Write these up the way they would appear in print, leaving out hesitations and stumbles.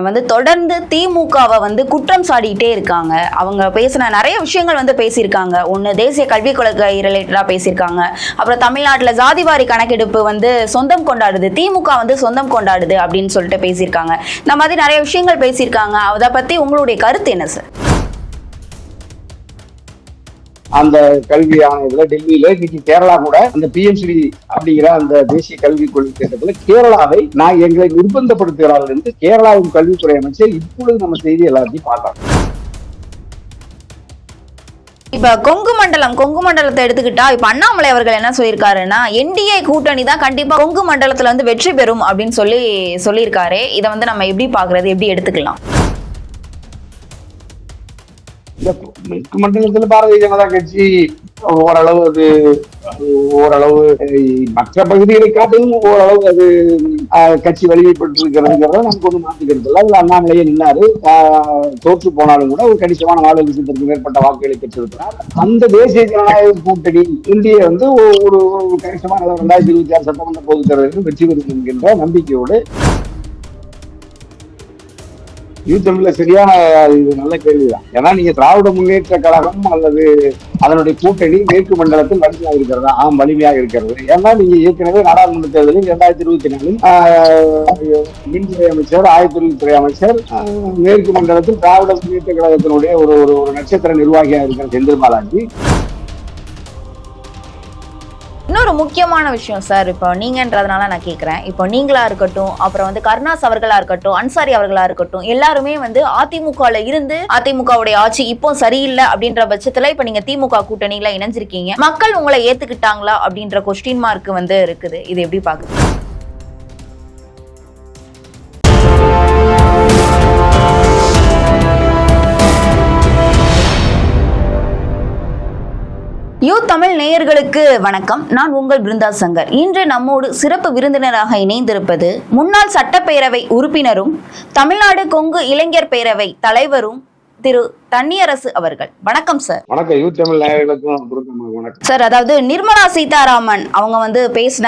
வந்து தொடர்ந்து திமுகவை வந்து குற்றம் சாடிக்கிட்டே இருக்காங்க. அவங்க பேசின நிறைய விஷயங்கள் வந்து பேசியிருக்காங்க. ஒன்று, தேசிய கல்விக் கொள்கை ரிலேட்டடாக பேசியிருக்காங்க. அப்புறம் தமிழ்நாட்டில் ஜாதிவாரி கணக்கெடுப்பு வந்து சொந்தம் கொண்டாடுது, திமுக வந்து சொந்தம் கொண்டாடுது அப்படின்னு சொல்லிட்டு பேசியிருக்காங்க. இந்த மாதிரி நிறைய விஷயங்கள் பேசியிருக்காங்க. அதை பற்றி உங்களுடைய கருத்து என்ன சார்? அந்த கல்வி ஆணையத்துல டெல்லியில இன்னைக்கு கேரளா கூட அந்த பிஎம்சி அப்படிங்கிற அந்த தேசிய கல்விக் கொள்கை திட்டத்துல கேரளாவை நான் எங்களை நிர்பந்தப்படுத்துகிறார்கள் என்று கேரளாவின் கல்வித்துறை அமைச்சர் இப்பொழுது நம்ம செய்தி எல்லாத்தையும் பார்க்கலாம். இப்ப கொங்கு மண்டலத்தை எடுத்துக்கிட்டா இப்ப அண்ணாமலை அவர்கள் என்ன சொல்லியிருக்காருன்னா, என்டிஏ கூட்டணி தான் கண்டிப்பா கொங்கு மண்டலத்துல வந்து வெற்றி பெறும் அப்படின்னு சொல்லியிருக்காரு. இதை வந்து நம்ம எப்படி பாக்குறது, எப்படி எடுத்துக்கலாம்? மேற்கு மண்டலத்துல பாரதிய ஜனதா கட்சி ஓரளவு ஓரளவு மற்ற பகுதிகளை காட்டிலும் ஓரளவு அது கட்சி வலிமைப்பட்டு இருக்கிறதுங்கிறத நமக்கு ஒன்றும் மாற்றிக்கிறது இல்லை. அதுல அண்ணாமலையே நின்னாரு, தோற்று போனாலும் கூட ஒரு கணிசமான 4 லட்சத்திற்கு மேற்பட்ட வாக்குகளை பெற்றிருக்கிறார். அந்த தேசிய ஜனநாயக கூட்டணி இந்திய வந்து ஒரு கணிசமான 2026 சட்டமன்ற பொதுத் தேர்தலில் வெற்றி பெறும் என்கின்ற நம்பிக்கையோடு யூத்தமிழ்ல சரியான இது நல்ல கேள்விதான். ஏன்னா நீங்க திராவிட முன்னேற்ற கழகம் அல்லது அதனுடைய கூட்டணி மேற்கு மண்டலத்தில் வலிமையாக இருக்கிறதா? வலிமையாக இருக்கிறது. ஏன்னா நீங்க ஏற்கனவே நாடாளுமன்ற தேர்தலில் 2024 மின்துறை அமைச்சர், ஆயத்தொழில்துறை அமைச்சர் மேற்கு மண்டலத்தில் திராவிட முன்னேற்ற கழகத்தினுடைய ஒரு நட்சத்திர நிர்வாகியாக இருக்கிற செந்தில் பாலாஜி. இன்னொரு முக்கியமான விஷயம் சார், இப்போ நீங்கன்றதுனால நான் கேட்குறேன். இப்போ நீங்களா இருக்கட்டும், அப்புறம் வந்து கருணாஸ் அவர்களா இருக்கட்டும், அன்சாரி அவர்களா இருக்கட்டும், எல்லாருமே வந்து அதிமுகல இருந்து அதிமுகவுடைய ஆட்சி இப்போ சரியில்லை அப்படின்ற பட்சத்துல இப்ப நீங்க திமுக கூட்டணியில இணைஞ்சிருக்கீங்க. மக்கள் உங்களை ஏத்துக்கிட்டாங்களா அப்படின்ற கொஸ்டின் மார்க் வந்து இருக்குது. இது எப்படி பாக்குறீங்க? தமிழ் நேயர்களுக்கு வணக்கம். நான் உங்கள் பிருந்தா சங்கர். இன்று நம்மோடு சிறப்பு விருந்தினராக இணைந்திருப்பது முன்னாள் சட்டப்பேரவை உறுப்பினரும் தமிழ்நாடு கொங்கு இளைஞர் பேரவை தலைவரும் திரு தன்னியரசு அவர்கள். வணக்கம் சார். வணக்கம் சார். அதாவது நிர்மலா சீதாராமன் அவங்க வந்து பேசின,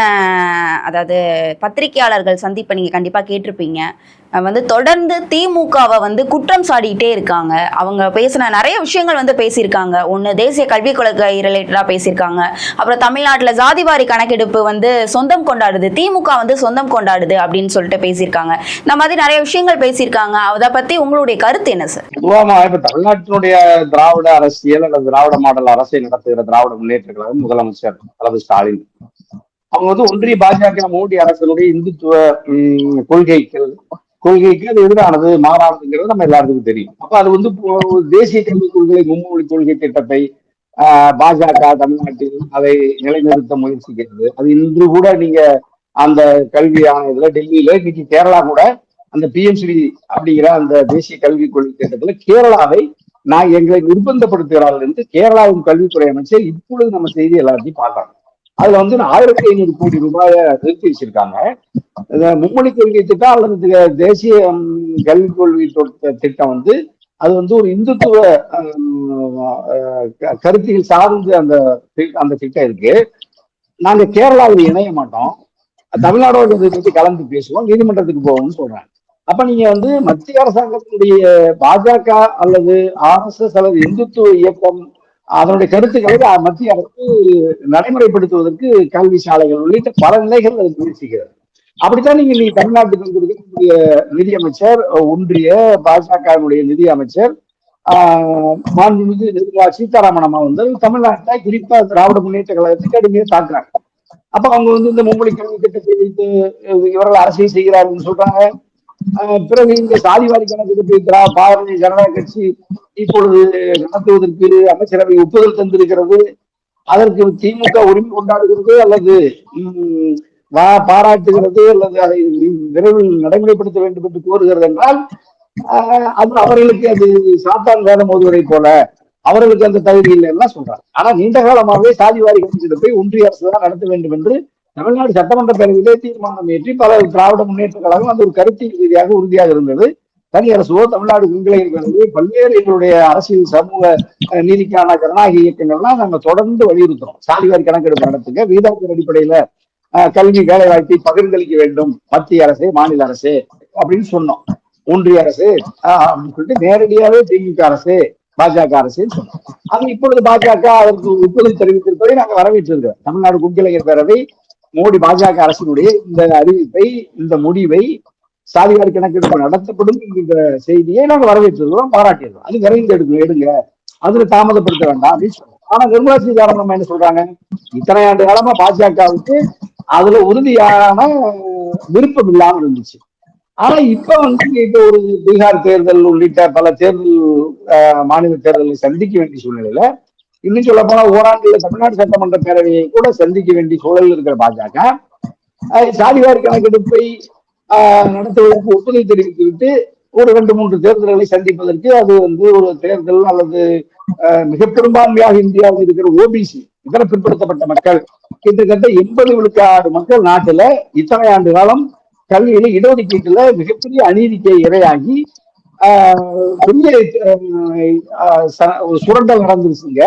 அதாவது பத்திரிகையாளர்கள் சந்திப்பை நீங்க கண்டிப்பா கேட்டிருப்பீங்க. வந்து தொடர்ந்து திமுகவை வந்து குற்றம் சாடிக்கிட்டே இருக்காங்க. அவங்க பேசின நிறைய விஷயங்கள் வந்து பேசியிருக்காங்க. ஒன்று, தேசிய கல்விக் கொள்கை ரிலேட்டடாக பேசியிருக்காங்க. அப்புறம் தமிழ்நாட்டில் ஜாதிவாரி கணக்கெடுப்பு வந்து சொந்தம் கொண்டாடுது, திமுக வந்து சொந்தம் கொண்டாடுது அப்படின்னு சொல்லிட்டு பேசியிருக்காங்க. இந்த மாதிரி நிறைய விஷயங்கள் பேசியிருக்காங்க. அதை பத்தி உங்களுடைய கருத்து என்ன சார்? இப்ப தமிழ்நாட்டினுடைய திராவிட அரசியல் அல்லது திராவிட மாடல் அரசியல் நடத்துகிற திராவிட முன்னேற்ற கழகம் முதலமைச்சர் அல்லது ஸ்டாலின் அவங்க வந்து ஒன்றிய பாஜக மோடி அரசினுடைய இந்துத்துவ கொள்கைக்கு அது எதிரானது, மாறானதுங்கிறது நம்ம எல்லாருக்கும் தெரியும். அப்ப அது வந்து தேசிய கல்விக் கொள்கை, மும்மொழி கொள்கை திட்டத்தை பாஜக தமிழ்நாட்டில் அதை நிலைநிறுத்த முயற்சிக்கிறது. அது இன்று கூட நீங்க அந்த கல்வி ஆணையத்துல டெல்லியில இன்னைக்கு கேரளா கூட அந்த பிஎம்சி அப்படிங்கிற அந்த தேசிய கல்விக் கொள்கை திட்டத்துல கேரளாவை நான் எங்களை நிர்பந்தப்படுத்துகிறார்கள் என்று கேரளாவின் கல்வித்துறை அமைச்சர் இப்பொழுது நம்ம செய்தி எல்லாத்தையும் பார்க்கலாம். அதுல வந்து 1500 கோடி ரூபாயை நிறுத்தி வச்சிருக்காங்க. மும்மொழி கொள்கை திட்டம் அல்லது தேசிய கல்விக் கொள்கை திட்டம் வந்து அது வந்து ஒரு இந்துத்துவ கருத்தியல் சார்ந்து அந்த திட்டம் இருக்கு. நாங்க கேரளாவில் இணைய மாட்டோம், தமிழ்நாடோட இதை பற்றி கலந்து பேசுவோம், நீதிமன்றத்துக்கு போவோம்னு சொல்றாங்க. அப்ப நீங்க வந்து மத்திய அரசாங்கத்தினுடைய பாஜக அல்லது RSS அல்லது இந்துத்துவ இயக்கம் அதனுடைய கருத்துக்களை மத்திய அரசு நடைமுறைப்படுத்துவதற்கு கல்வி சாலைகள் உள்ளிட்ட பல நிலைகள் அது முயற்சிக்கிறது. அப்படித்தான் நீங்க தமிழ்நாட்டுக்கு வந்திருக்கக்கூடிய நிதியமைச்சர், ஒன்றிய பாஜகவினுடைய நிதி அமைச்சர் மாண்புமிகு நிர்மலா சீதாராமன் அம்மா வந்து தமிழ்நாட்டை குறிப்பா திராவிட முன்னேற்ற கழகத்தை கடுமையா தாக்குறாங்க. அப்ப அவங்க வந்து இந்த மும்மொழி கல்வி திட்டத்தை வைத்து இவர்கள் அரசியல் செய்கிறார்கள் சொல்றாங்க. பிறகு இந்த சாதிவாரி கணக்கெடுப்பு பாரதிய ஜனதா கட்சி இப்பொழுது நடத்துவதற்கு அமைச்சரவை ஒப்புதல் தந்திருக்கிறது. அதற்கு திமுக உரிமை கொண்டாடுகிறது அல்லது பாராட்டுகிறது அல்லது அதை விரைவில் நடைமுறைப்படுத்த வேண்டும் என்று கோருகிறது என்றால் அது அவர்களுக்கு அது சாத்தான் வேதம் ஓதுவதை போல அவர்களுக்கு அந்த தகுதி இல்லைன்னா சொல்றாங்க. ஆனா நீண்ட காலமாகவே சாதிவாரி கணக்கெடுப்பை ஒன்றிய அரசு தான் நடத்த வேண்டும் என்று தமிழ்நாடு சட்டமன்ற பேரவையிலே தீர்மானம் ஏற்றி பல திராவிட முன்னேற்ற கழகம் அந்த ஒரு கருத்தியல் ரீதியாக உறுதியாக இருந்தது. தனி அரசோ தமிழ்நாடு இளைஞர்களுக்கு பல்வேறு எங்களுடைய அரசியல் சமூக நீதிக்கான ஜனநாயக இயக்கங்கள்லாம் நாங்க தொடர்ந்து வலியுறுத்துறோம். சாதிவாரி கணக்கெடுப்பு நடத்துங்க, வீதாத்தின் அடிப்படையில கல்வி வேலை வாய்ப்பை பகிர்ந்தளிக்க வேண்டும் மத்திய அரசே மாநில அரசே அப்படின்னு சொன்னோம். ஒன்றிய அரசு அப்படின்னு சொல்லிட்டு நேரடியாவே திமுக அரசு பாஜக அரசுன்னு சொன்னோம். அது இப்பொழுது பாஜக அதற்கு ஒப்புதல் தெரிவித்திருப்பதை நாங்கள் வரவேற்றிருக்கிறோம். தமிழ்நாடு குக்கிளைஞர் பேரவை மோடி பாஜக அரசினுடைய இந்த அறிவிப்பை, இந்த முடிவை, சாதிவாரி கணக்கெடுப்பு நடத்தப்படும் என்கின்ற செய்தியை நாங்கள் வரவேற்றிருக்கிறோம், பாராட்டியிருக்கோம். அது விரைந்து எடுங்க, அதுல தாமதப்படுத்த வேண்டாம் அப்படின்னு சொல்றோம். ஆனா நிர்மலா சீதாராமன் என்ன சொல்றாங்க, இத்தனை ஆண்டு காலமா பாஜகவுக்கு அதுல உறுதியான விருப்பம் இல்லாமல் இருந்துச்சு. ஆனா இப்ப இப்ப ஒரு பீகார் தேர்தல் உள்ளிட்ட பல தேர்தல் மாநில தேர்தலை சந்திக்க வேண்டிய சூழ்நிலையில, இன்னும் சொல்ல போனா ஓராண்டுல தமிழ்நாடு சட்டமன்ற பேரவையை கூட சந்திக்க வேண்டிய சூழல் இருக்கிற பாஜக சாதிவாரி கணக்கெடுப்பை நடத்துவதற்கு ஒப்புதல் தெரிவித்துவிட்டு ஒரு 2-3 தேர்தல்களை சந்திப்பதற்கு, அது ஒரு தேர்தல் அல்லது மிக பெரும்பான்மையாக இந்தியாவில் இருக்கிற ஓபிசி இதர பிற்படுத்தப்பட்ட மக்கள் கிட்டத்தட்ட 80 விழுக்காடு மக்கள் நாட்டுல இத்தனை ஆண்டு காலம் கல்வியில இடஒதுக்கீட்டுல மிகப்பெரிய அநீதிக்கு இரையாகி பெரிய ஒரு சுரண்டல் நடந்துருச்சுங்க.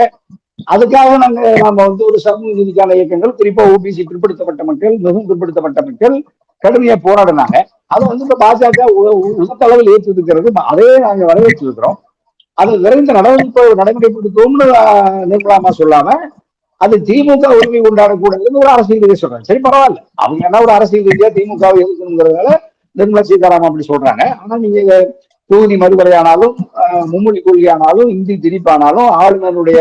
அதுக்காக நாம ஒரு சமூக நீதிக்கான இயக்கங்கள், குறிப்பா ஓபிசி பிற்படுத்தப்பட்ட மக்கள், மிகவும் பிற்படுத்தப்பட்ட மக்கள் கடுமையா போராடினாங்க. அதை இப்ப பாஜக உலகளவில் ஏற்றிருக்கிறது. அதையே நாங்க வரவேற்றிருக்கிறோம். அது விரைந்த நடைமுறைப்படுத்துவோம்னு நிர்மலாமா சொல்லாம, அது திமுக உரிமை கொண்டாடக்கூடாதுன்னு ஒரு அரசியல் ரீதியா சொல்றாங்க. சரி, பரவாயில்ல, அவங்க என்ன ஒரு அரசியல் ரீதியா திமுகவை எதிர்க்கணுங்கிறதுனால நிர்மலா சீதாராமன் அப்படி சொல்றாங்க. ஆனா நீங்க தொகுதி மறுவரை ஆனாலும், மும்மொழி கொள்கை ஆனாலும், இந்தி திணிப்பானாலும், ஆளுநருடைய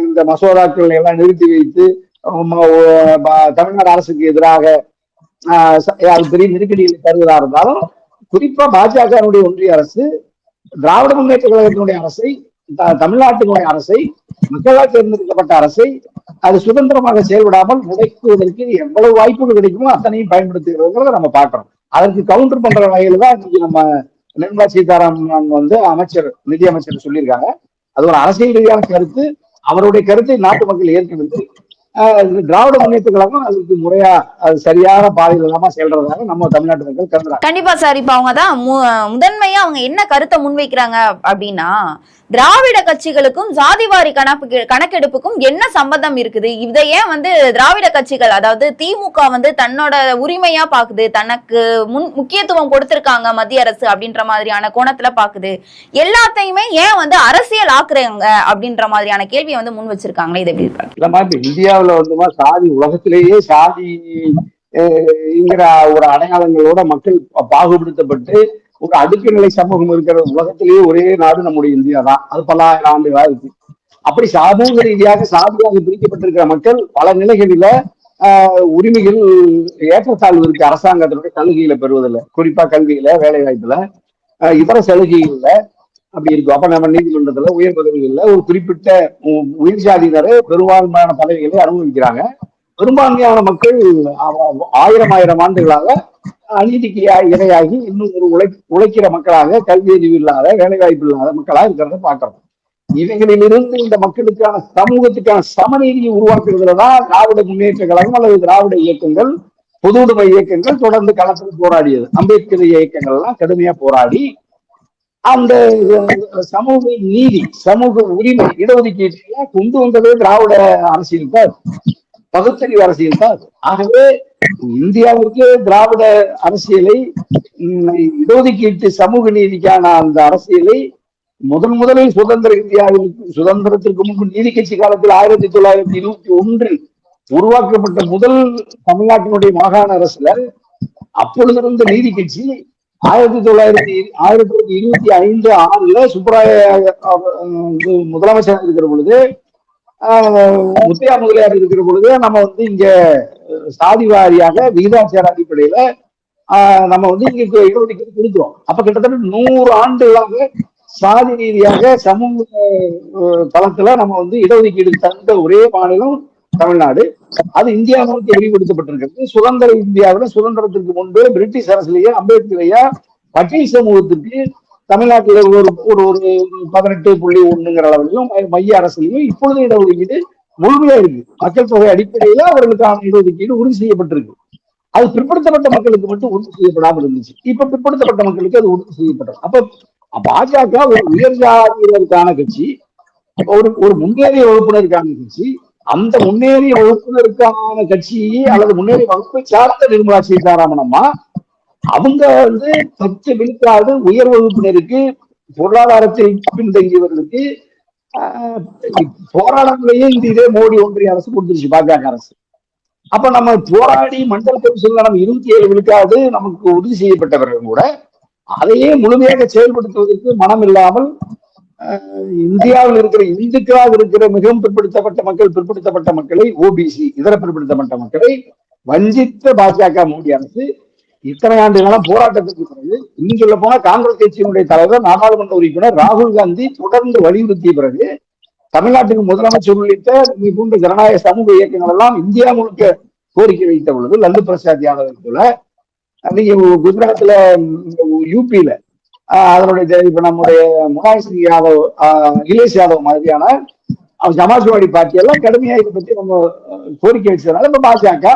இந்த மசோதாக்கள் எல்லாம் நிறுத்தி வைத்து தமிழ்நாடு அரசுக்கு எதிராக பெரிய நெருக்கடிகளை தருவதா இருந்தாலும், குறிப்பா பாஜகவுடைய ஒன்றிய அரசு திராவிட முன்னேற்ற கழகத்தினுடைய அரசை, தமிழ்நாட்டினுடைய அரசை, மக்களால் தேர்ந்தெடுக்கப்பட்ட அரசை அது சுதந்திரமாக செயல்படாமல் முடக்குவதற்கு எவ்வளவு வாய்ப்புகள் கிடைக்குமோ அத்தனையும் பயன்படுத்துகிறத நம்ம பார்க்கிறோம். அதற்கு கவுண்டர் பண்ற வகையில தான் இன்னைக்கு நம்ம நிர்மலா சீதாராமன் அமைச்சர், நிதி அமைச்சர் சொல்லியிருக்காங்க. அது ஒரு அரசியல் ரீதியான கருத்து. அவருடைய கருத்தை நாட்டு மக்கள் ஏற்கவில்லை. திராவிட முன்னேற்ற கழகம் அதுக்கு முறையா அது சரியான பாதையில் இல்லாம செயல்றதாக நம்ம தமிழ்நாட்டு மக்கள் கருதுறாங்க. கண்டிப்பா சார். இப்ப அவங்கதான் முதன்மையா அவங்க என்ன கருத்தை முன்வைக்கிறாங்க அப்படின்னா, திராவிட கட்சிகளுக்கும் சாதிவாரி கணக்கெடுப்புக்கும் என்ன சம்பந்தம் இருக்குது? இதை ஏன் திராவிட கட்சிகள், அதாவது திமுக தன்னோட உரிமையா பாக்குது, தனக்கு முக்கியத்துவம் கொடுத்திருக்காங்க மத்திய அரசு அப்படின்ற மாதிரியான கோணத்துல பாக்குது, எல்லாத்தையுமே ஏன் அரசியல் ஆக்குறாங்க அப்படின்ற மாதிரியான கேள்வியை முன் வச்சிருக்காங்களே. இதை எப்படி இருக்காங்க? இந்தியாவில் சாதி, உலகத்திலேயே சாதி ஒரு அடையாளங்களோட மக்கள் பாகுபடுத்தப்பட்டு ஒரு அடுக்கு நிலை சமூகம் இருக்கிற உலகத்திலேயே ஒரே நாடு நம்முடைய இந்தியா தான். அது பல்லாயிரம் ஆண்டுகளா இருக்கு. அப்படி சமூக ரீதியாக சாதியாக பிரிக்கப்பட்டிருக்கிற மக்கள் பல நிலைகளில உரிமைகள் ஏற்றத்தாழ்வு இருக்கு. அரசாங்கத்தினுடைய சலுகைகளை பெறுவதில்லை, குறிப்பா கல்வியில, வேலை வாய்ப்புல, இதர சலுகைகள்ல அப்படி இருக்கும். அப்ப நம்ம நீதிமன்றத்துல, உயர் பதவிகள்ல ஒரு குறிப்பிட்ட உயர் சாதியினரை பெரும்பான்மையான பதவிகளை அனுபவிக்கிறாங்க. பெரும்பான்மையான மக்கள் 1000 ஆண்டுகளாக அநீதிக்கு இரையாகி இன்னும் ஒரு உழைக்கிற மக்களாக, கல்வி அறிவு இல்லாத, வேலை வாய்ப்பு இல்லாத மக்களாக இருக்கிறத பாக்குறோம். இவைகளிலிருந்து இந்த மக்களுக்கான சமூகத்துக்கான சமநீதியை உருவாக்குறதுலதான் திராவிட முன்னேற்ற கழகம் அல்லது திராவிட இயக்கங்கள், பொது உடைமை இயக்கங்கள் தொடர்ந்து களத்தில் போராடியது. அம்பேத்கர் இயக்கங்கள் எல்லாம் கடுமையா போராடி அந்த சமூக நீதி, சமூக உரிமை, இடஒதுக்கீட்டு கொண்டு வந்ததே திராவிட அரசியல் தான், பகுத்தறிவு அரசியல் தான். ஆகவே இந்தியாவிற்கு திராவிட அரசியலை, இடஒதுக்கீட்டு சமூக நீதிக்கான அந்த அரசியலை முதலில் சுதந்திர இந்தியாவில், சுதந்திரத்திற்கு முன்பு நீதி கட்சி காலத்தில் 1921 உருவாக்கப்பட்ட முதல் தமிழ்நாட்டினுடைய மாகாண அரசுல அப்பொழுது இருந்த நீதி கட்சி 1925-6 சுப்பராய முதலமைச்சர் இருக்கிற பொழுது, முத்தையா முதலியார் இருக்கிற பொழுது நம்ம இங்க சாதி வாரியாக விகிதாச்சார அடிப்படையில நம்ம இங்க இடஒதுக்கீடு கொடுக்கிறோம். அப்ப கிட்டத்தட்ட 100 ஆண்டுகளாக சாதி ரீதியாக சமூக தளத்துல நம்ம இடஒதுக்கீடு தந்த ஒரே மாநிலம் தமிழ்நாடு. அது இந்தியா நோக்கி விரிவுபடுத்தப்பட்டிருக்கிறது. சுதந்திர இந்தியாவில, சுதந்திரத்திற்கு முன்பு பிரிட்டிஷ் அரசுலயே அம்பேத்கரையா பட்டியல் சமூகத்துக்கு தமிழ்நாட்டில் ஒரு 18.1 அளவிலும், மைய அரசுலையும் இப்பொழுது இடஒதுக்கீடு முழுமையா இருக்கு. மக்கள் தொகை அடிப்படையில அவர்களுக்கான இடஒதுக்கீடு உறுதி செய்யப்பட்டிருக்கு. அது பிற்படுத்தப்பட்ட மக்களுக்கு மட்டும் உறுதி செய்யப்படாமல் இருந்துச்சு. இப்ப பிற்படுத்தப்பட்ட மக்களுக்கு அது உறுதி செய்யப்பட்டது. அப்ப பாஜக ஒரு உயர் ஜாதியினருக்கான கட்சி, ஒரு முன்னேறிய வகுப்பினருக்கான கட்சி. அந்த முன்னேறிய வகுப்பினருக்கான கட்சி அல்லது முன்னேறிய வகுப்பை சார்ந்த நிர்மலா சீதாராமன் அம்மா அவங்க 10 விழுக்காடு உயர் வகுப்பினருக்கு, பொருளாதாரத்தில் பின்தங்கியவர்களுக்கு ஆஹ், போராடங்களையே இதே மோடி ஒன்றிய அரசு கொடுத்துருச்சு, பாஜக அரசு. அப்ப நம்ம போராடி மண்டல கமிஷன்ல நம்ம 27 விழுக்காடு நமக்கு உறுதி செய்யப்பட்ட பிறகு கூட அதையே முழுமையாக செயல்படுத்துவதற்கு மனம் இல்லாமல் இந்தியாவில் இருக்கிற இந்துக்களாக இருக்கிற மிகவும் பிற்படுத்தப்பட்ட மக்களை, ஓபிசி இதர பிற்படுத்தப்பட்ட மக்களை வஞ்சித்த பாஜக மோடி அரசு இத்தனை ஆண்டுகளாம் போராட்டத்துக்கு பிறகு, இன்னும் சொல்ல போனா காங்கிரஸ் கட்சியினுடைய தலைவர், நாடாளுமன்ற உறுப்பினர் ராகுல் காந்தி தொடர்ந்து வலியுறுத்திய பிறகு தமிழ்நாட்டுக்கு முதலமைச்சர் உள்ளிட்ட போன்ற ஜனநாயக சமூக இயக்கங்கள் எல்லாம் இந்தியா முழுக்க கோரிக்கை வைத்த பொழுது, லல்லு பிரசாத் யாதவ் போல, நீங்க குஜராத்ல, யூபியில அதனுடைய இப்ப நம்முடைய முலாயம் சிங் யாதவ், அகிலேஷ் யாதவ் மாதிரியான சமாஜ்வாடி பார்ட்டி எல்லாம் கடுமையா இதை பத்தி நம்ம கோரிக்கை வச்சதுனால இப்ப பாஜக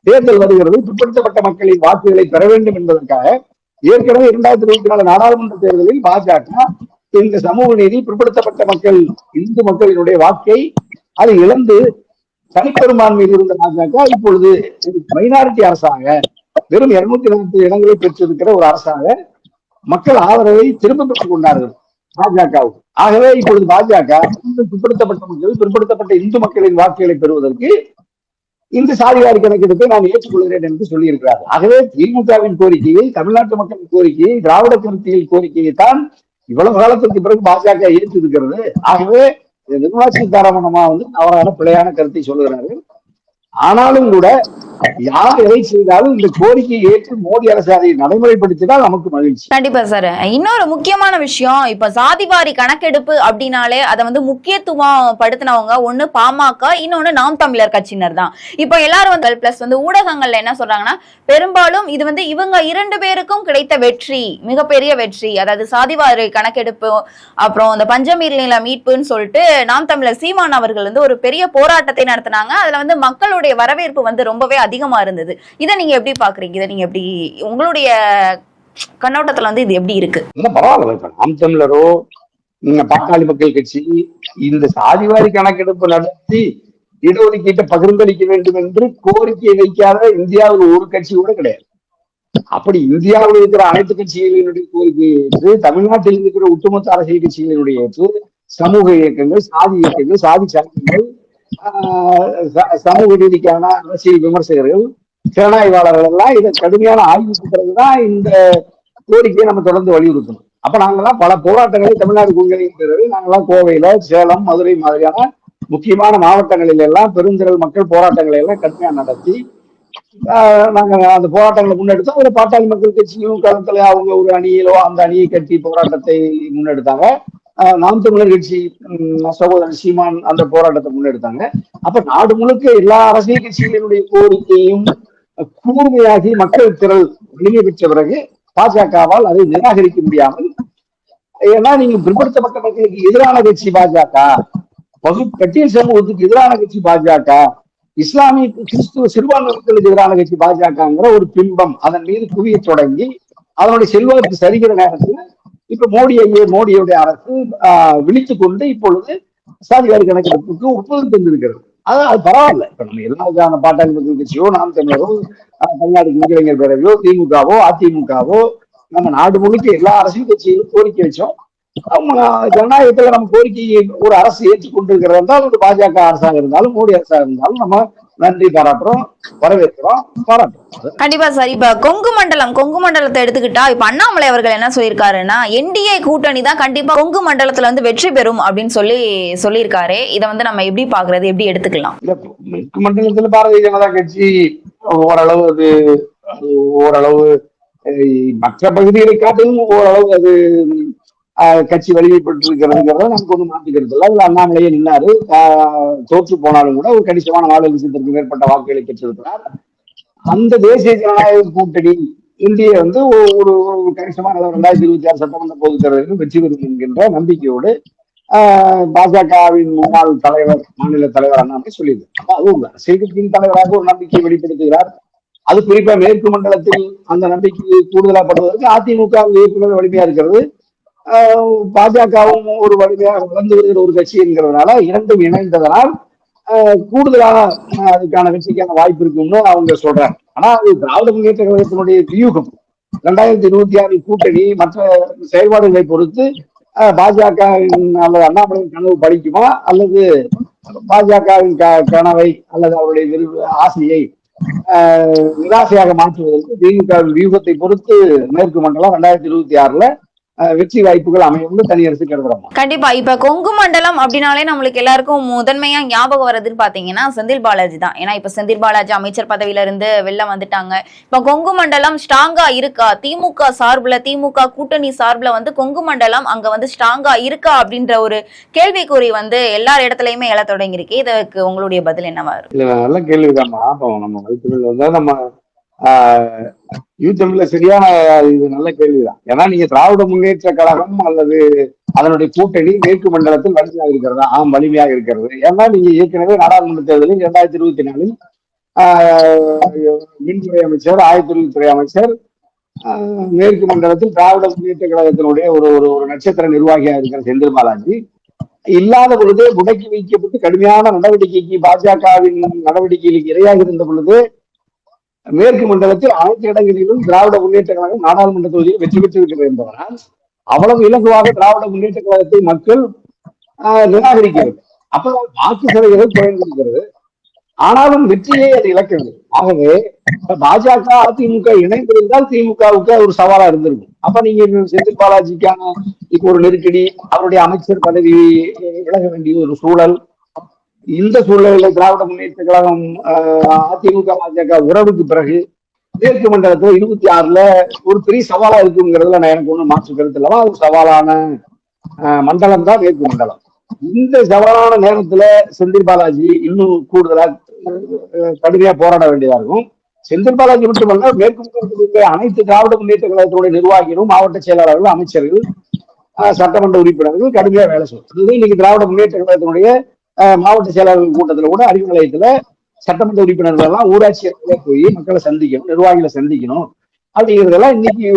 தேர்தல் வருகிறது, பிற்படுத்தப்பட்ட மக்களின் வாக்குகளை பெற வேண்டும் என்பதற்காக ஏற்கனவே 2024 நாடாளுமன்ற தேர்தலில் பாஜக இந்த சமூக நீதி, பிற்படுத்தப்பட்ட மக்கள், இந்து மக்களினுடைய வாக்கை அது இழந்து தனிப்பெரும்பான்மையில் இருந்த பாஜக இப்பொழுது மைனாரிட்டி அரசாக வெறும் 240 இடங்களை பெற்றிருக்கிற ஒரு அரசாக மக்கள் ஆதரவை திரும்ப பெற்றுக் கொண்டார்கள் பாஜகவுக்கு. ஆகவே இப்பொழுது பாஜக பிற்படுத்தப்பட்ட மக்கள், பிற்படுத்தப்பட்ட இந்து மக்களின் வாக்குகளை பெறுவதற்கு இந்த சாதிவாரி கணக்கெடுப்பை நான் ஏற்றுக்கொள்கிறேன் என்று சொல்லியிருக்கிறார். ஆகவே திமுகவின் கோரிக்கையை, தமிழ்நாட்டு மக்களின் கோரிக்கையை, திராவிட கருத்தியல் கோரிக்கையை தான் இவ்வளவு காலத்திற்கு பிறகு பாஜக ஏற்றிருக்கிறது. ஆகவே நிர்மலா சீதாராமன் அம்மா தவறான பிழையான கருத்தை சொல்லுகிறார்கள். ஆனாலும் கூட யார் எதை செய்தாலும் இந்த கோரிக்கையை ஏற்று மோடி அரசு அதை நடைமுறைப்படுத்தினால் நமக்கு மகிழ்ச்சி. கண்டிப்பா சார். இன்னொரு முக்கியமான விஷயம், இப்ப சாதிவாரி கணக்கெடுப்பு அப்படின்னாலே அதை முக்கியத்துவம் படுத்தினவங்க ஒண்ணு பாமக, இன்னொன்னு நாம் தமிழர் கட்சியினர் தான். இப்ப எல்லாரும் பிளஸ் ஊடகங்கள்ல என்ன சொல்றாங்கன்னா, பெரும்பாலும் இது இவங்க 2 பேருக்கும் கிடைத்த வெற்றி, மிகப்பெரிய வெற்றி. அதாவது சாதிவாரி கணக்கெடுப்பு, அப்புறம் இந்த பஞ்சமீர்நில மீட்புன்னு சொல்லிட்டு நாம் தமிழர் சீமான் அவர்கள் ஒரு பெரிய போராட்டத்தை நடத்தினாங்க. அதுல மக்களுடைய வரவேற்பு ரொம்பவே அதிகமா இருந்தது. இதை நீங்க எப்படி பாக்குறீங்க? இதை நீங்க எப்படி, உங்களுடைய கண்ணோட்டத்துல இது எப்படி இருக்கு? பரவாயில்ல, நாம் தமிழரோ பாட்டாளி மக்கள் கட்சி இந்த சாதிவாரி கணக்கெடுப்பு நடத்தி இடஒதுக்கீட்டை பகிர்ந்தளிக்க வேண்டும் என்று கோரிக்கை வைக்காத இந்தியாவில் ஒரு கட்சி கூட கிடையாது. அப்படி இந்தியாவில் இருக்கிற அனைத்து கட்சிகளினுடைய கோரிக்கையை ஏற்று, தமிழ்நாட்டில் இருக்கிற ஒட்டுமொத்த அரசியல் கட்சிகளினுடைய ஏற்று, சமூக இயக்கங்கள், சாதி இயக்கங்கள், சாதி சங்கங்கள், சமூக நீதிக்கான அரசியல் விமர்சகர்கள், திறனாய்வாளர்கள் எல்லாம் இதை கடுமையான ஆய்வுக்கு பிறகுதான் இந்த கோரிக்கையை நம்ம தொடர்ந்து வலியுறுத்தணும். அப்ப நாங்கெல்லாம் பல போராட்டங்களை தமிழ்நாடு கொள்கையின் பிறகு நாங்கெல்லாம் கோவையில, சேலம், மதுரை மாதிரியான முக்கியமான மாவட்டங்களில் எல்லாம் பெருந்திரள் மக்கள் போராட்டங்களை எல்லாம் கடுமையா நடத்தி நாங்க அந்த போராட்டங்களை முன்னெடுத்தோம். ஒரு பாட்டாளி மக்கள் கட்சியும் களத்துல அவங்க ஒரு அணியிலோ அந்த அணியை கட்டி போராட்டத்தை முன்னெடுத்தாங்க. நாம் தமிழர் கட்சி சகோதரர் சீமான் அந்த போராட்டத்தை முன்னெடுத்தாங்க. அப்ப நாடு முழுக்க எல்லா அரசியல் கட்சிகளினுடைய கோரிக்கையும் கூர்மையாகி மக்கள் திரள் வலிமை பெற்ற பிறகு பாஜகவால் அதை நிராகரிக்க முடியாமல், ஏன்னா நீங்க பிற்படுத்தப்பட்ட மக்களுக்கு எதிரான கட்சி பாஜக, பட்டியல் சமூகத்துக்கு எதிரான கட்சி பாஜக, இஸ்லாமிய கிறிஸ்துவ சிறுபான்மை மக்களுக்கு எதிரான கட்சி பாஜகங்கிற ஒரு பிம்பம் அதன் மீது குவிய தொடங்கி அதனுடைய செல்வாக்கு சரிகிற நேரத்தில் இப்ப மோடியுடைய அரசு விழித்துக் கொண்டு இப்பொழுது சாதிவாரி கணக்கெடுப்புக்கு ஒப்புதல் தந்திருக்கிறது. அது பரவாயில்ல. இப்ப நம்ம எல்லா பாட்டாளி மக்கள் கட்சியோ, நாம் தமிழரோ, தமிழ்நாடு இளைஞர் பேரவையோ, திமுகவோ, அதிமுகவோ, நம்ம நாடு முழுக்க எல்லா அரசியல் கட்சியிலும் கோரிக்கை வச்சோம். ஜனநாயகத்துல நம்ம கோரிக்கையை ஒரு அரசு ஏற்றுக்கொண்டிருக்கிறது என்றால், ஒரு பாஜக அரசாக இருந்தாலும் மோடி அரசாக இருந்தாலும் நம்ம நன்றி பாராட்டுறோம், வரவேற்கிறோம், பாராட்டுறோம். கண்டிப்பா சார். இப்ப கொங்கு மண்டலத்தை எடுத்துக்கிட்டா, இப்ப அண்ணாமலை அவர்கள் என்ன சொல்லியிருக்காருன்னா, என்டிஏ கூட்டணி தான் கண்டிப்பா கொங்கு மண்டலத்துல வெற்றி பெறும் அப்படின்னு சொல்லியிருக்காரு. இதை நம்ம எப்படி பாக்குறது, எப்படி எடுத்துக்கலாம்? மேற்கு மண்டலத்துல பாரதிய ஜனதா கட்சி ஓரளவு ஓரளவு மற்ற பகுதிகளை காட்டிலும் ஓரளவு அது கட்சி வலிமைப்பட்டிருக்கிறதுங்கிறத நமக்கு ஒன்றும் மாற்றிக்கிறது இல்லை. அதுல அண்ணாமலையே நின்னாரு, தோற்று போனாலும் கூட ஒரு கணிசமான 4,00,000 மேற்பட்ட வாக்குகளை பெற்றிருக்கிறார். அந்த தேசிய ஜனநாயக கூட்டணி இந்திய ஒரு கணிசமான 2026 சட்டமன்ற பொதுத் தேர்தலில் வெற்றி பெறும் என்கின்ற நம்பிக்கையோடு பாஜகவின் முன்னாள் தலைவர், மாநில தலைவர் அண்ணாமலை சொல்லியிருக்கார். அதுவும் அரசியல் கட்சியின் தலைவராக ஒரு நம்பிக்கையை வெளிப்படுத்துகிறார். அது குறிப்பா மேற்கு மண்டலத்தில் அந்த நம்பிக்கையை கூடுதலாப்படுவதற்கு அதிமுக ஏற்கனவே வலிமையா இருக்கிறது, பாஜகவும் ஒரு வலிமையாக வளர்ந்து வருகிற ஒரு கட்சி என்கிறதுனால இரண்டும் இணைந்ததனால் கூடுதலான அதுக்கான வெற்றிக்கான வாய்ப்பு இருக்கும்னு அவங்க சொல்றாங்க. ஆனா அது திராவிட முன்னேற்ற கழகத்தினுடைய வியூகம். 2026 கூட்டணி மற்ற செயல்பாடுகளை பொறுத்து பாஜக அல்லது அண்ணாமலையின் கனவு பலிக்குமா, அல்லது பாஜகவின் கனவை அல்லது அவருடைய ஆசையை நிராசையாக மாற்றுவதற்கு திமுகவின் வியூகத்தை பொறுத்து மேற்கு மண்டலம் 2026 வெற்றி வாய்ப்புகள் அமையும் தனியரசு கருதுறோம். கண்டிப்பா. இப்ப கொங்கு மண்டலம் அப்படின்னாலே நம்மளுக்கு எல்லாருக்கும் முதன்மையா ஞாபகம் வர்றதுன்னு பாத்தீங்கன்னா செந்தில் பாலாஜி தான். ஏன்னா இப்ப செந்தில் பாலாஜி அமைச்சர் பதவியில இருந்து வெளில வந்துட்டாங்க. இப்ப கொங்கு மண்டலம் ஸ்ட்ராங்கா இருக்கா? திமுக சார்புல, திமுக கூட்டணி சார்புல கொங்கு மண்டலம் அங்க ஸ்ட்ராங்கா இருக்கா அப்படின்ற ஒரு கேள்விக்குறி எல்லார் இடத்துலயுமே எழ தொடங்கியிருக்கு. இதுக்கு உங்களுடைய பதில் என்னவா இருக்கு? இல்ல, நல்ல கேள்விதாம்மா. நம்ம வகுப்புகள் நம்ம யூத்தமிழ்ல சரியான இது நல்ல கேள்விதான். ஏன்னா நீங்க திராவிட முன்னேற்ற கழகம் அல்லது அதனுடைய கூட்டணி மேற்கு மண்டலத்தில் வலிமையாக இருக்கிறதா? வலிமையாக இருக்கிறது. ஏன்னா நீங்க ஏற்கனவே நாடாளுமன்ற தேர்தலில் 2024 மின்துறை அமைச்சர், ஆயத்தொழில்துறை அமைச்சர், மேற்கு மண்டலத்தில் திராவிட முன்னேற்ற கழகத்தினுடைய ஒரு ஒரு நட்சத்திர நிர்வாகியா இருக்கிற செந்தில் பாலாஜி இல்லாத பொழுது முடக்கி வைக்கப்பட்டு கடுமையான நடவடிக்கைக்கு பாஜகவின் நடவடிக்கைகளுக்கு இரையாக இருந்த பொழுது மேற்கு மண்டலத்தில் அனைத்து இடங்களிலும் திராவிட முன்னேற்ற கழகம் நாடாளுமன்ற தொகுதியில் வெற்றி பெற்றிருக்கிறது என்பதனால் அவ்வளவு இலகுவாக திராவிட முன்னேற்ற கழகத்தை மக்கள் நிராகரிக்கிறது. அப்ப வாக்கு சதவீதம் குறைந்திருக்கிறது. ஆனாலும் வெற்றியை அது இழக்கிறது. ஆகவே பாஜக அதிமுக இணைந்திருந்தால் திமுகவுக்கு ஒரு சவாலா இருந்திருக்கும். அப்ப நீங்க செந்தில் பாலாஜிக்கான இப்ப ஒரு நெருக்கடி, அவருடைய அமைச்சர் பதவி விலக வேண்டிய ஒரு சூழல், இந்த சூழ்நிலையில திராவிட முன்னேற்ற கழகம் அதிமுக பாஜக உறவுக்கு பிறகு மேற்கு மண்டலத்துல 26 ஒரு பெரிய சவாலா இருக்குங்கிறதுல நான் எனக்கு ஒண்ணும் மாற்று கருத்து இல்லவா. ஒரு சவாலான மண்டலம் தான் மேற்கு மண்டலம். இந்த சவாலான நேரத்துல செந்தில் பாலாஜி இன்னும் கூடுதலா கடுமையா போராட வேண்டியதா இருக்கும். செந்தில் பாலாஜி மட்டுமல்ல, மேற்கு மண்டலத்தில் அனைத்து திராவிட முன்னேற்ற கழகத்தினுடைய நிர்வாகிகளும், மாவட்ட செயலாளர்கள், அமைச்சர்கள், சட்டமன்ற உறுப்பினர்கள் கடுமையா வேலை செய்யும். இன்னைக்கு திராவிட முன்னேற்ற கழகத்தினுடைய மாவட்ட செயலாளர்கள் கூட்டத்துல கூட அறிவு நிலையத்துல சட்டமன்ற உறுப்பினர்கள் எல்லாம் ஊராட்சியர்களே போய் மக்களை சந்திக்கணும், நிர்வாகிகளை சந்திக்கணும் அப்படிங்கிறதெல்லாம் இன்னைக்கு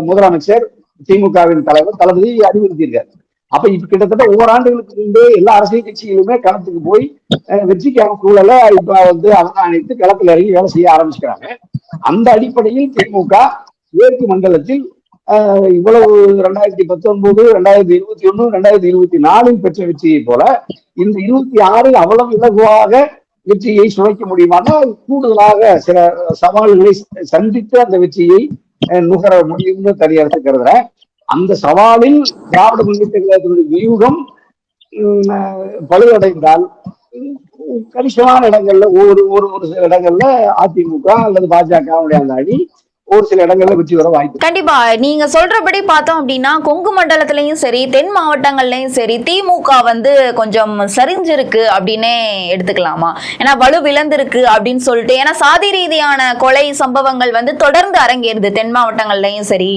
முதலமைச்சர், திமுகவின் தலைவர் தளபதி அறிவுறுத்தியிருக்காரு. அப்ப இப்ப கிட்டத்தட்ட ஓராண்டுகளுக்கு முன்பே எல்லா அரசியல் கட்சிகளுமே களத்துக்கு போய் வெற்றிக்கான சூழலை இப்ப அவதானித்து களத்துல இறங்கி வேலை செய்ய ஆரம்பிச்சுக்கிறாங்க. அந்த அடிப்படையில் திமுக மேற்கு மண்டலத்தில் இவ்வளவு 2019, 2021, 2024 பெற்ற வெற்றியை போல இந்த 26 அவ்வளவு இலகுவாக வெற்றியை சுழைக்க முடியுமானால் கூடுதலாக சில சவால்களை சந்தித்து அந்த வெற்றியை நுகர முடியும்னு தனியரசு கருதுறேன். அந்த சவாலில் திராவிட முன்னேற்ற கழகத்தினுடைய வியூகம் பழுதடைந்தால் கணிசமான இடங்கள்ல ஒரு சில இடங்கள்ல அதிமுக அல்லது பாஜகவுடைய அந்த அணி ஒரு சில இடங்கள்ல வெற்றி வர வாய்ப்பு. கண்டிப்பா நீங்க சொல்றபடி பார்த்தோம் அப்படின்னா கொங்கு மண்டலத்திலயும் சரி, தென் மாவட்டங்கள்லயும் சரி, திமுக கொஞ்சம் சரிஞ்சிருக்கு அப்படின்னே எடுத்துக்கலாமா? ஏன்னா வலு விழுந்திருக்கு அப்படின்னு சொல்லிட்டு, ஏன்னா சாதி ரீதியான கொலை சம்பவங்கள் தொடர்ந்து அரங்கேறுது தென் மாவட்டங்கள்லயும் சரி,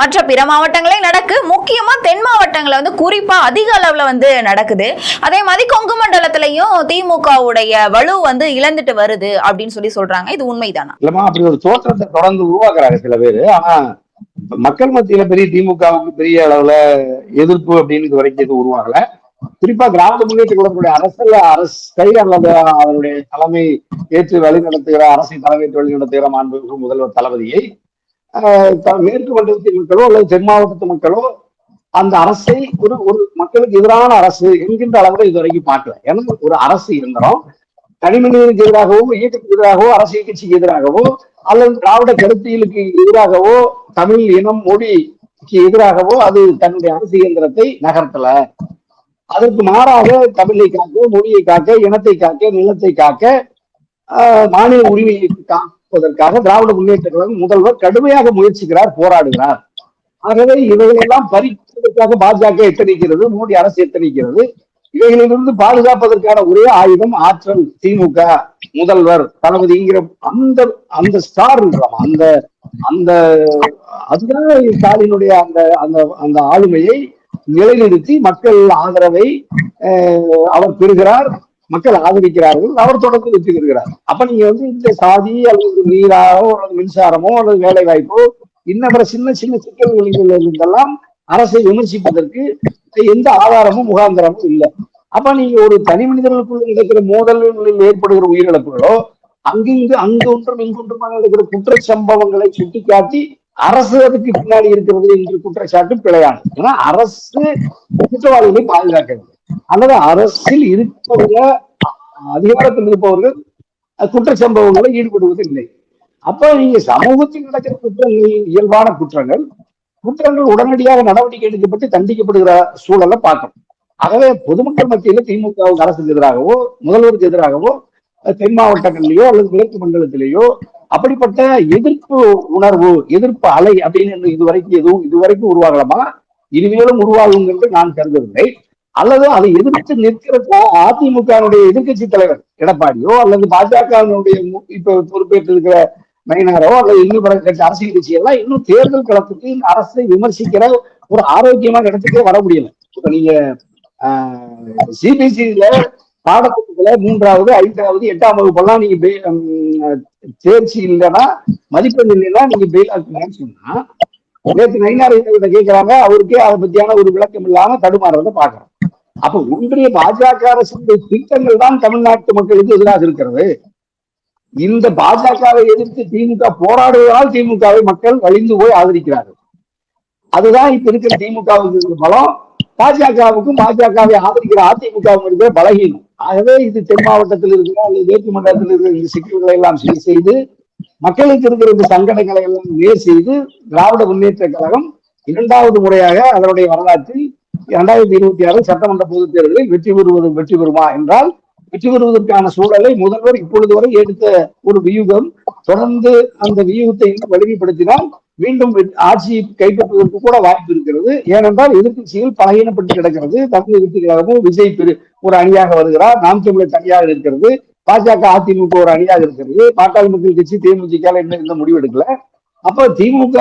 மற்ற பிற மாவட்டங்களையும் நடக்கு. முக்கியமா தென் மாவட்டங்கள்ல குறிப்பா அதிக அளவுல நடக்குது. அதே மாதிரி கொங்கு மண்டலத்திலையும் திமுகவுடைய வலு இழந்துட்டு வருது அப்படின்னு சொல்றாங்க. இது உண்மைதானா? இல்லமா, அப்படி ஒரு தோற்றத்தை தொடர்ந்து உருவாக்குறாங்க சில பேரு. ஆனா மக்கள் மத்தியில பெரிய திமுகவுக்கு பெரிய அளவுல எதிர்ப்பு அப்படின்னு இது வரைக்கும் எதுவும் உருவாகல. குறிப்பா திராவிட முன்னேற்ற கழகத்துடைய அரசை அல்லது அதனுடைய தலைமை ஏற்று வழி நடத்துகிற, அரசை தலைமையேற்று வழி நடத்துகிற மாண்புமிகு முதல்வர் தளபதியை மேற்கு மண்டலத்து மக்களோ அல்லது தென் மாவட்டத்து மக்களோ அந்த அரசை ஒரு மக்களுக்கு எதிரான அரசு என்கின்ற அளவுல இது வரைக்கும் பார்க்கல. ஏன்னா ஒரு அரசு இருந்தாலும் தனி மனிதனுக்கு எதிராகவோ, இயக்கத்துக்கு எதிராகவோ, அரசியல் கட்சிக்கு எதிராகவோ அல்லது திராவிட கருத்தியலுக்கு எதிராகவோ, தமிழ் இனம் மொழிக்கு எதிராகவோ அது தன்னுடைய அரசு இயந்திரத்தை நகர்த்தல. அதற்கு மாறாக தமிழை காக்க, மொழியை காக்க, இனத்தை காக்க, நிலத்தை காக்க, மாநில உரிமையை காப்பதற்காக திராவிட முன்னேற்ற கழகம் முதல்வர் கடுமையாக முயற்சிக்கிறார், போராடுகிறார். ஆகவே இவைகளெல்லாம் பறிப்பதற்காக பாஜக எத்தனிக்கிறது, மோடி அரசு எத்தனிக்கிறது. இவைகளிலிருந்து பாதுகாப்பதற்கான ஒரே ஆயுதம் ஆற்றல் திமுக முதல்வர் தளபதிங்கிற அந்த அந்த ஸ்டார் இருக்கலாம். அந்த அந்த அதுதான் ஸ்டாலினுடைய அந்த அந்த அந்த ஆளுமையை நிலைநிறுத்தி மக்கள் ஆதரவை அவர் பெறுகிறார், மக்கள் ஆதரிக்கிறார்கள், அவர் தொடர்ந்து வெற்றி பெறுகிறார். அப்ப நீங்க இந்த சாதி அல்லது நீராவோ அல்லது மின்சாரமோ அல்லது வேலை வாய்ப்போ இன்னவர சின்ன சின்ன சிக்கல்களில் இருந்தெல்லாம் அரசை விமர்சிப்பதற்கு எந்த ஆதாரமும் முகாந்திரமும் இல்லை. அப்ப நீங்க ஒரு தனி மனிதர்களுக்குள்ள நடக்கிற மோதல்களில் ஏற்படுகிற உயிரிழப்புகளோ, அங்கு ஒன்றும் இங்கொன்றுமாக நடக்கிற குற்ற சம்பவங்களை சுட்டிக்காட்டி அரசு அதுக்கு பின்னாடி இருக்கிறது என்று குற்றச்சாட்டு பிழையானது. ஏன்னா அரசு குற்றவாளிகளை பாதுகாக்கிறது, அல்லது அரசில் இருக்கிற அதிகாரத்தில் இருப்பவர்கள் குற்ற சம்பவங்களில் ஈடுபடுவது இல்லை. அப்ப நீங்க சமூகத்தில் நடக்கிற குற்றங்கள் இயல்பான குற்றங்கள், குற்றங்கள் உடனடியாக நடவடிக்கை எடுக்கப்பட்டு தண்டிக்கப்படுகிற சூழலை பார்க்கணும். ஆகவே பொதுமக்கள் மத்தியில திமுகவுக்கு அரசுக்கு எதிராகவோ முதல்வருக்கு எதிராகவோ தென் மாவட்டங்களிலேயோ அல்லது கிழக்கு மண்டலத்திலேயோ அப்படிப்பட்ட எதிர்ப்பு உணர்வு, எதிர்ப்பு அலை அப்படின்னு இதுவரைக்கும் உருவாகலாமா, இனிமேலும் உருவாகும் என்று நான் கருதவில்லை. அல்லது அதை எதிர்த்து நிற்கிற அதிமுகவுடைய எதிர்கட்சி தலைவர் எடப்பாடியோ அல்லது பாஜகவினுடைய இப்ப பொறுப்பேற்றிருக்கிற நயினாரோ அல்லது இன்னும் பிற கட்சி அரசியல் கட்சி எல்லாம் இன்னும் தேர்தல் களத்துக்கு அரசை விமர்சிக்கிற ஒரு ஆரோக்கியமான இடத்துக்கே வர முடியல. இப்ப நீங்க சிபிஎஸ்இல பாடத்திட்டத்துல 3வது 5வது 8ஆம் வகுப்பெல்லாம் நீங்க தேர்ச்சி இல்லைன்னா, மதிப்பெண் இல்லைன்னா நீங்க பெயில் ஆக்குங்கன்னு சொன்னா, நேற்று நயினார் கேட்கிறாங்க, அவருக்கே அதை பத்தியான ஒரு விளக்கம் இல்லாம தடுமாறதை பாக்குறோம். அப்ப ஒன்றிய பாஜக அரசுடைய திட்டங்கள் தான் தமிழ்நாட்டு மக்களுக்கு எதிராக இருக்கிறது. இந்த பாஜகவை எதிர்த்து திமுக போராடுவதால் திமுகவை மக்கள் வலிந்து போய் ஆதரிக்கிறார்கள். அதுதான் இப்ப இருக்கிற திமுகவுக்கு இருக்கிற பலம், பாஜகவுக்கும் பாஜகவை ஆதரிக்கிற அதிமுகவும் இருக்கிற பலகீனம். ஆகவே இது தென் மாவட்டத்தில் இருக்கிற அல்லது மேற்கு மண்டலத்தில் இருக்கிற இந்த சிக்கல்களை எல்லாம் சரி செய்து, மக்களுக்கு இருக்கிற இந்த சங்கடங்களை எல்லாம் நேர் செய்து, திராவிட முன்னேற்ற கழகம் 2வது முறையாக அதனுடைய வரலாற்றில் 2026 சட்டமன்ற பொதுத் தேர்தலில் வெற்றி பெறுமா என்றால், வெற்றி பெறுவதற்கான சூழலை முதல்வர் இப்பொழுது வரை எடுத்த ஒரு வியூகம் தொடர்ந்து அந்த வியூகத்தை வலிமைப்படுத்தினால் மீண்டும் ஆட்சியை கைப்பற்றுவதற்கு கூட வாய்ப்பு இருக்கிறது. ஏனென்றால் எதிர்கட்சிகள் பலகீனப்பட்டு கிடக்கிறது. தமிழக வெற்றி கழகமும் விஜய் ஒரு அணியாக வருகிறார், நாம் தமிழர் தனியாக இருக்கிறது, பாஜக அதிமுக ஒரு அணியாக இருக்கிறது, பாட்டாளி மக்கள் கட்சி தேமுதிக என்ன முடிவு எடுக்கல. அப்ப திமுக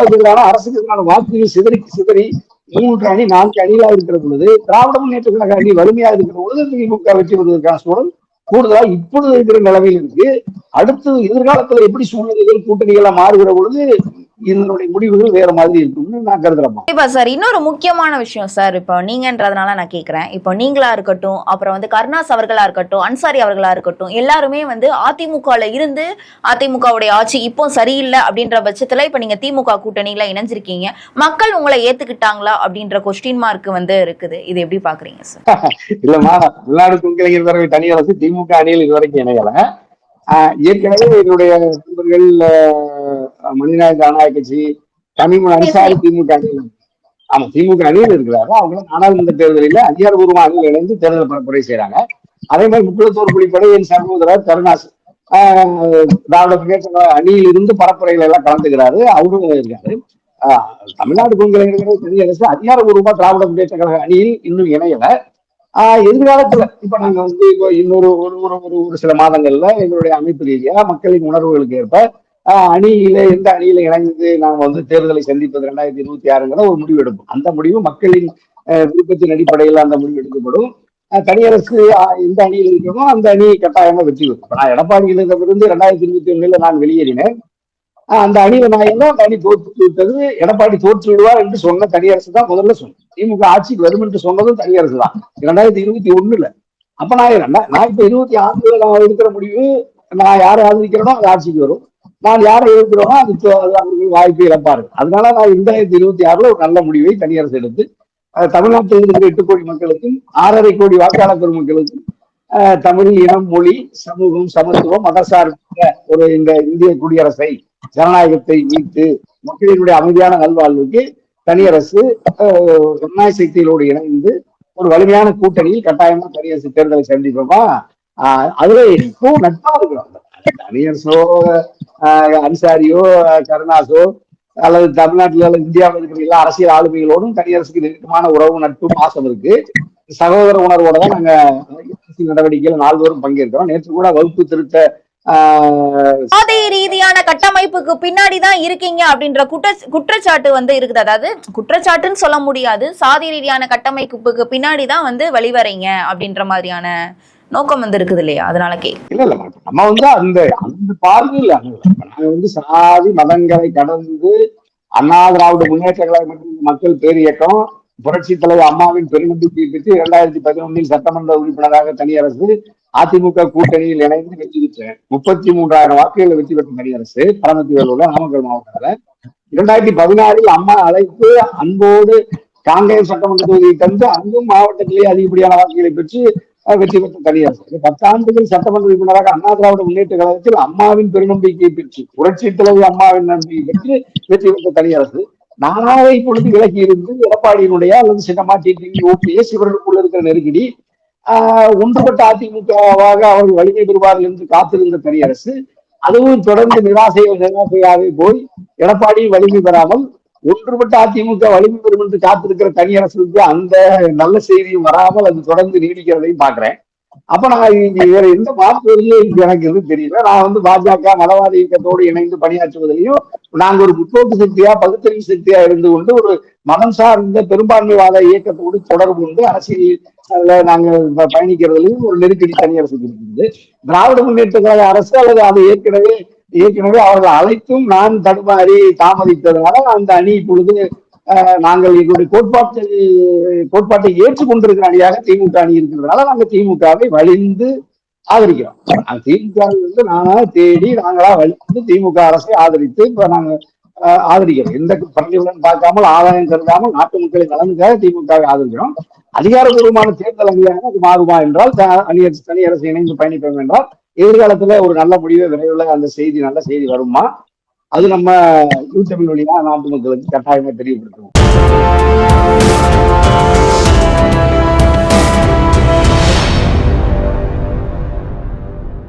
அரசுக்கு எதிரான வாக்குகள் சிதறி 3 அணி 4 அணிகளாக இருக்கிற பொழுது, திராவிட முன்னேற்ற கழக அணி வலிமையாக இருக்கிற பொழுது திமுக வெற்றி பெறுவதற்கான சூழல் கூடுதலா இப்பொழுது இருக்கிற நிலைமையில் இருக்கு. அடுத்து எதிர்காலத்துல எப்படி சூழ்நிலைகள் கூட்டணிகளா மாறுகிற பொழுது இதனுடைய முடிவுகள் வேற மாதிரி இருக்கும்னு நான் கருதுறேன். சார், இன்னொரு முக்கியமான விஷயம் சார், இப்போ நீங்கன்றதுனால நான் கேட்கிறேன். இப்போ நீங்களா இருக்கட்டும், அப்புறம் வந்து கருணாஸ் அவர்களா இருக்கட்டும், அன்சாரி அவர்களா இருக்கட்டும், எல்லாருமே வந்து அதிமுகல இருந்து அதிமுகவுடைய ஆட்சி இப்போ சரியில்லை அப்படின்ற பட்சத்துல இப்ப நீங்க திமுக கூட்டணியில இணைஞ்சிருக்கீங்க, மக்கள் உங்களை ஏத்துக்கிட்டாங்களா அப்படின்ற கொஸ்டின் மார்க் வந்து இருக்குது. இது எப்படி பாக்குறீங்க சார்? இல்லம்மா, தமிழ்நாடு துங்கிலைஞர் தனி அரசு திமுக அணியில் இதுவரைக்கும் இணையல. ஏற்கனவே என்னுடைய நண்பர்கள் மனிதநாயக ஜனநாயக கட்சி தமிழ் அன்சாரி திமுக அணியில், ஆமா திமுக அணியில் இருக்கிறாங்க. அவங்க நாடாளுமன்ற தேர்தலில் அதிகாரபூர்வமாக அணியில் இணைந்து தேர்தல் பரப்புரை செய்யறாங்க. அதே மாதிரி முக்குளத்தோர் புலிப்படை என் சகோதரர் கருணாஸ் திராவிட முன்னேற்ற அணியில் இருந்து பரப்புரைகள் எல்லாம் கலந்துக்கிறாரு, அவரும் இருக்காரு. தமிழ்நாடு துங்கிலைஞர்கள் தனி அரசு அதிகாரபூர்வமா திராவிட முன்னேற்ற கழக அணியில் இன்னும் இணையல. எதிர்காலத்துல இப்ப நாங்க வந்து இப்போ இன்னொரு ஒரு சில மாதங்கள்ல எங்களுடைய அமைப்பு ரீதியா மக்களின் உணர்வுகளுக்கு ஏற்ப எந்த அணியில இணைந்து நாங்க வந்து தேர்தலை சந்திப்பது 2026 ஒரு முடிவு எடுப்போம். அந்த முடிவு மக்களின் விருப்பத்தின் அடிப்படையில் அந்த முடிவு எடுக்கப்படும். தனியரசு எந்த அணியில் இருக்கணுமோ அந்த அணி கட்டாயமா வெற்றி பெறும். நான் எடப்பாடியிலிருந்து 2021 நான் வெளியேறினேன். அந்த அணியில நான் அந்த அணி தோற்று விட்டது, எடப்பாடி தோற்று விடுவார் என்று சொன்ன தனியரசு தான் முதல்ல சொன்னேன். திமுக ஆட்சிக்கு வரும் என்று சொன்னதும் தனியரசு தான் 2021. அப்ப நான் இப்ப 26 நான் எடுக்கிற முடிவு, நான் யாரை ஆதரிக்கிறேனோ அது ஆட்சிக்கு வரும், நான் யாரை எதிர்க்கிறோனோ அது அவர்கள் வாய்ப்பை இழப்பார்கள். அதனால நான் 2026 ஒரு நல்ல முடிவை தனியரசு எடுத்து தமிழ்நாட்டில் இருக்கிற 8 கோடி மக்களுக்கும் 6.5 கோடி வாக்காளர் பெருமக்களுக்கும் தமிழ் இனம், மொழி, சமூகம், சமத்துவம், மதசார்பற்ற ஒரு இந்த இந்திய குடியரசை, ஜனநாயகத்தை மீட்டு மக்களினுடைய அமைதியான நல்வாழ்வுக்கு தனியரசு ஜனநாயக சக்திகளோடு இணைந்து ஒரு வலிமையான கூட்டணியில் கட்டாயமா தனியரசு தேர்தலை சந்திப்போமா. அதுல இப்போ நட்பா இருக்கிறோம். தனியரசோ அன்சாரியோ கருணாசோ அல்லது தமிழ்நாட்டில் இந்தியாவில் இருக்கிற எல்லா அரசியல் ஆளுமைகளோடும் தனியரசுக்கு நெருக்கமான உறவு, நட்பு, பாசம் இருக்கு. சகோதர உணர்வோட தான் நாங்க நடவடிக்கைகள் நாள்தோறும் பங்கேற்கிறோம். நேற்று கூட வகுப்பு திருத்த சாதி ரீதியான கட்டமைப்புக்கு பின்னாடிதான் இருக்கீங்க அப்படின்ற குற்றச்சாட்டு வந்து இருக்குது. அதாவது குற்றச்சாட்டுன்னு சொல்ல முடியாது, சாதி ரீதியான கட்டமைப்புக்கு பின்னாடிதான் வந்து வழிவரீங்க அப்படின்ற மாதிரியான நோக்கம் வந்து இருக்குது இல்லையா? அதனால இல்ல நம்ம வந்து அந்த பார்வையில் நாங்க வந்து சாதி மதங்களை கடந்து அண்ணா திராவிட முன்னேற்ற கழக மக்கள் பேரியக்கம் புரட்சி தலைவர் அம்மாவின் பெருநம்பிக்கை பெற்று 2011 சட்டமன்ற உறுப்பினராக தனியரசு அதிமுக கூட்டணியில் இணைந்து வெற்றி பெற்றேன். 33,000 வாக்குகளை வெற்றி பெற்ற தனியரசு பரமத்தி வேலூர்ல நாமக்கல் மாவட்டத்துல 2016 அம்மா அழைத்து அன்போடு காங்கேயம் சட்டமன்ற தொகுதியை தந்து அங்கும் மாவட்டத்திலேயே அதிகப்படியான வாக்குகளை பெற்று வெற்றி பெற்ற தனியரசு. 10 ஆண்டுகள் சட்டமன்ற உறுப்பினராக அண்ணா திராவிட முன்னேற்ற கழகத்தில் அம்மாவின் பெருநம்பிக்கையை பெற்று, புரட்சி தலைவி அம்மாவின் நம்பிக்கை பெற்று வெற்றி பெற்ற தனியரசு. நானாக இப்பொழுது விலகி இருந்து எடப்பாடியினுடைய அல்லது சின்னம்மா டிடிவி ஓபிஎஸ் இவர்களுக்குள்ள இருக்கிற நெருக்கடி, ஒன்றுபட்ட அதிமுகவாக அவர்கள் வலிமை பெறுவார்கள் என்று காத்திருந்த தனியரசு, அதுவும் தொடர்ந்து நிராசையாகவே போய் எடப்பாடி வலிமை பெறாமல் ஒன்றுபட்ட அதிமுக வலிமை பெறும் என்று காத்திருக்கிற தனியரசுக்கு அந்த நல்ல செய்தியும் வராமல் அது தொடர்ந்து நீடிக்கிறதையும் பாக்குறேன். அப்ப நான் இங்க வேற எந்த மாற்றுவதையும் எனக்கு எதுவும் தெரியல. நான் வந்து பாஜக மதவாத இயக்கத்தோடு இணைந்து பணியாற்றுவதிலையும் நாங்க ஒரு முற்போக்கு சக்தியா பகுத்தறிவு சக்தியா இருந்து கொண்டு ஒரு மதம் சார்ந்த பெரும்பான்மைவாத இயக்கத்தோடு தொடர்பு கொண்டு அரசியல் நாங்க பயணிக்கிறதுலையும் ஒரு நெருக்கடி தனியரசுக்கு இருக்குது. திராவிட முன்னேற்ற கழக அரசு அல்லது அது ஏற்கனவே அவர்கள் அழைத்தும் நான் தடுமாறி தாமதித்ததுனால அந்த அணி இப்பொழுது நாங்கள் எங்களுடைய கோட்பாட்டை ஏற்றுக்கொண்டிருக்கிற அணியாக திமுக அணி இருக்கிறதுனால நாங்க திமுகவை வலிந்து ஆதரிக்கிறோம். திமுக வந்து நானா தேடி நாங்களா வலிந்து திமுக அரசை ஆதரித்து இப்ப நாங்க ஆதரிக்கிறோம். எந்த பள்ளியுடன் பார்க்காமல் ஆதாயம் கருதாமல் நாட்டு மக்களின் நலனுக்காக திமுகவை ஆதரிக்கிறோம். அதிகாரப்பூர்வமான தேர்தல் அணியாக அது மாறுமா என்றால் தனி அரசு இணைந்து பயணிப்போம் என்றால் எதிர்காலத்துல ஒரு நல்ல முடிவை விரைவில் அந்த செய்தி நல்ல செய்தி வருமா, அது நம்ம யூடியூப் வழியா நாட்டு மக்களுக்கு கட்டாயமா தெரியப்படுத்துவோம்.